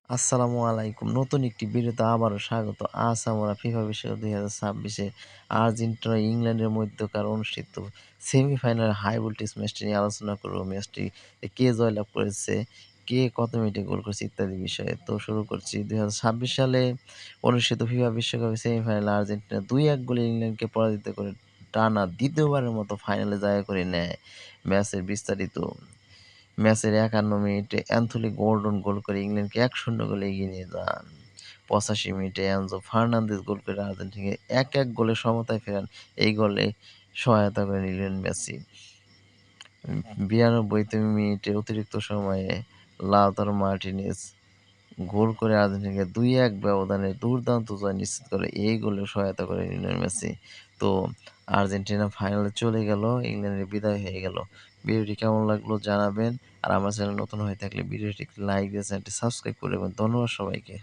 আসসালামু আলাইকুম। নতুন একটি ভিডিওতে আবারও স্বাগত। আজ আমরা ফিফা বিশ্বকাপ ২০২৬ এ আর্জেন্টিনা ও ইংল্যান্ডের মধ্যকার অনুষ্ঠিত সেমিফাইনালের হাই ভোল্টেজ ম্যাচটি নিয়ে আলোচনা করব। ম্যাচটি কে জয়লাভ করেছে, কে কত মিনিটে গোল করেছে ইত্যাদি বিষয়ে। তো শুরু করছি। ২০২৬ সালে অনুষ্ঠিত ফিফা বিশ্বকাপের সেমিফাইনালে আর্জেন্টিনা ২-১ গোলে ইংল্যান্ডকে পরাজিত করে টানা দ্বিতীয়বারের মতো ফাইনালে জায়গা করে নেয়। ম্যাচের বিস্তারিত ম্যাচের ৫১ মিনিটে অ্যান্থনি গর্ডন গোল করে ইংল্যান্ডকে ১-০ গোলে এগিয়ে নিয়ে যান। ৮৫ মিনিটে এনজো ফার্নান্দেজ গোল করে আর্জেন্টিনাকে ১-১ গোলে সমতায় ফেরান। এই গোলে সহায়তা করেন লিওনেল মেসি। ৯২ মিনিটে অতিরিক্ত সময়ে লাউতারো মার্টিনেজ গোল করে আর্জেন্টিনাকে ২-১ ব্যবধানে দুর্দান্ত জয় নিশ্চিত করে। এই গোলে সহায়তা করে লিওনেল মেসি। তো আর্জেন্টিনা ফাইনালে চলে গেল, ইংল্যান্ডের বিদায় হয়ে গেল। ভিডিওটি কেমন লাগলো জানাবেন। আর আমার চ্যানেল নতুন হয়ে থাকলে ভিডিওটি একটি লাইক দিয়ে চ্যানেলটি সাবস্ক্রাইব করে দেবেন। ধন্যবাদ সবাইকে।